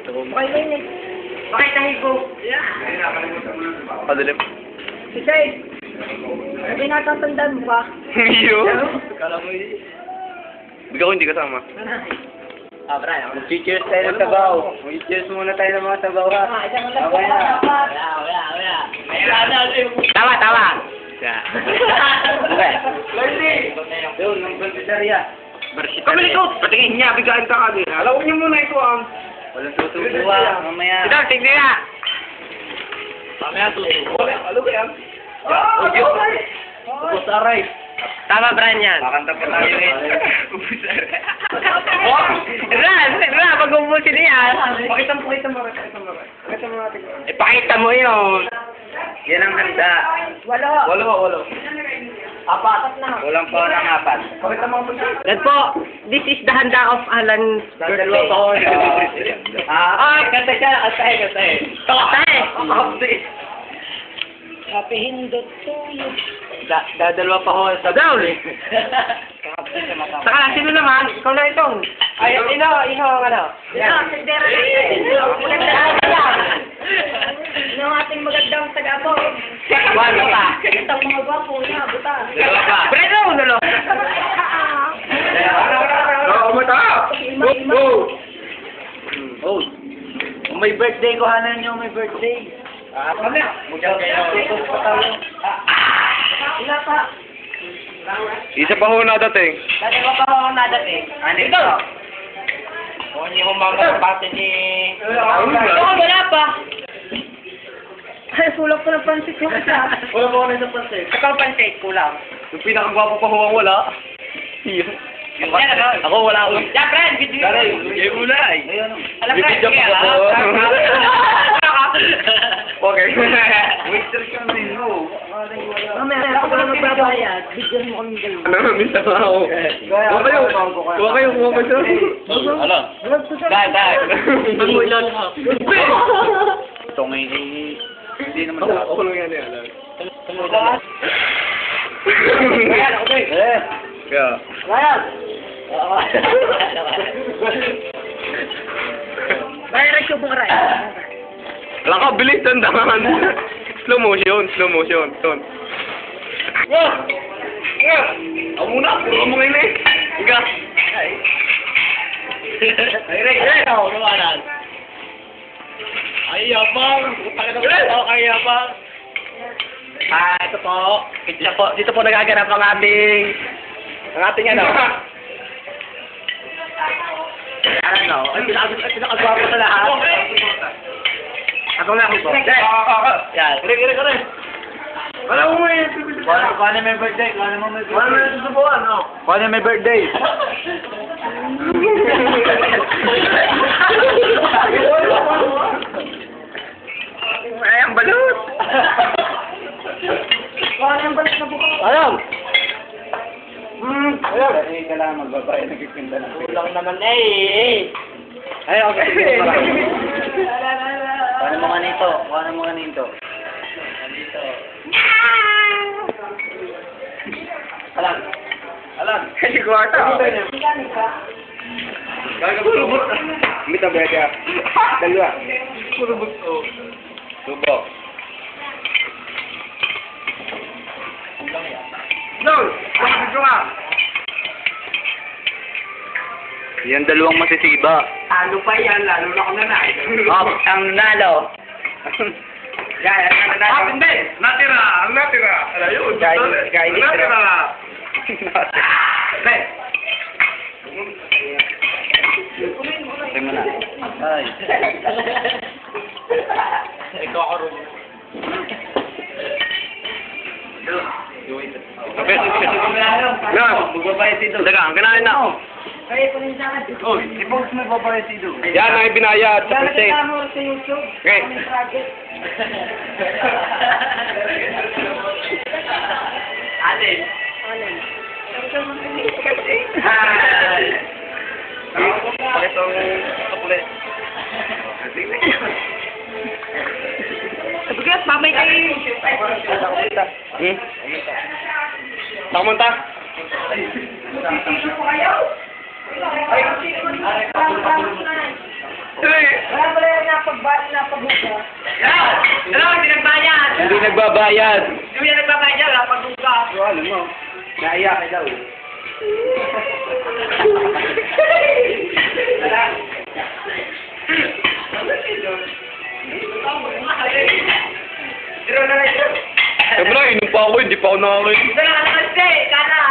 Okay na yun eh. Bakit tahigo? Padalim. Si Shay, sabi natatandaan mo ba? Iyo. Bigyan ko hindi kasama. Brian, mag-cheers tayo ng sabaw. Mag-cheers muna tayo ng mga sabaw, ha? Isang lang Okay na. Tama. Okay. Doon, ng Bansitaria. Kami nito. Patingin niya. Bigyan ka kami. Alam niyo muna ito ang. Walang tutuwa. Mamaya. Ito, tignan niya. Mamaya tutuwa. Ano ba yan? Ubus aray. Tama, Brian yan. Kakanta pa tayo eh. Ran, pag-ubusin niya. Pakita mo natin. Ipakita mo yun. Yan ang handa. Walo. Apat na. Walang pa ng apat. Pakita mo mo siya. Yan po, this is the handa of Alan's birthday. Kanta siya. Kantay. Happy hindot to you. Dadalwa pa ho sa Down. Saka lang, sino naman? Ikaw na itong. Ay, ino ang ano. Sendera lang. Ino ang ating magandang taga-apo. Walo pa. Itang mga gwapo niya, buta. Preso, nulo. Oh, may birthday ko, hanan nyo, may birthday. Kami. Mukhang kayo. Wala pa. Isa pa ho na dating. Dalawa pa ako nadating. Ano ito? Kung hindi mo mamagpapate ni... Wala pa. Ay, sulok ko ng pansit yung isa. Wala mo na sa pansit. Saka ang pancake, kulang. Yung pinakagwapo pa ho ang wala. Ako wala ako. Yeah, friend, video yun. Yung ulay. Alam ka, Bibidyo sige, pa ako. Okay. Waiter ka na yun, no? Mamaya, ako na magbabayad. Bigyan mo kami dalawa. Ano, minsan na ako. Huwag kayo. Ano? Dahil. Ang mo ilan ha? Ito ngayon, hindi naman dapat. Ako lang yan eh. Ayan, okay. Kaya. Ryan! Ryan, resyo mo ka, Ryan. Wala ka, bilis, tandaan. Slow motion. Ako muna, puro mo ngayon eh. Higa. Ay, lumanan. Ay, yapang. Ay, yapang. Ito po. Dito po nagaganap ang ating ano. Ano? Ay, pinakagwapo sa lahat. Ako na ako po. Yan. Kare. Alam mo eh. Paano may birthday? Paano may birthday? Ay, ang balut. Baka yung balik na buka. Alam. Ay, kailangan magbabayad ng kikinda ng pera. Ulang naman eh. Ay, okay. Paano mo nga nito? Alam. Kasi kwarta. Kagabulubot. Mita beda. Dalawa. Bulubot ko. Subok. Lol, bakit ka? Yan dalawang masisiba. Ano pa yan? Lalo na ako nanay. Ang nalo. Hindi. Natira. Ang natira. Ano yun? Kahit Ang natira. Pre. Ito mo na. Ay. Ikaw ako rin. Na, Magbabayad si Dog. Daga, ang ganahin na. Kaya ko rin sa akin. Oh, suppose may babayad si Dog. Yan ang ibinayad sa Dahil preset. kita mo sa YouTube. Okay. Kami project. Alin? Alin? Hi! Pakita ang kapuli. Sabigat, mamay kayo. Takumunta? Ay, Hey! wala pa napaghuga. Ano, hindi nagbayad. Hindi nagbabayad. Hindi yan nagbabayad, napaghuga. Alam mo, naiyak ka daw. Pero na lang ito. Siyempre, inom pa ako, hindi pa ako nakakain. Ito lang, ano kasi, kana.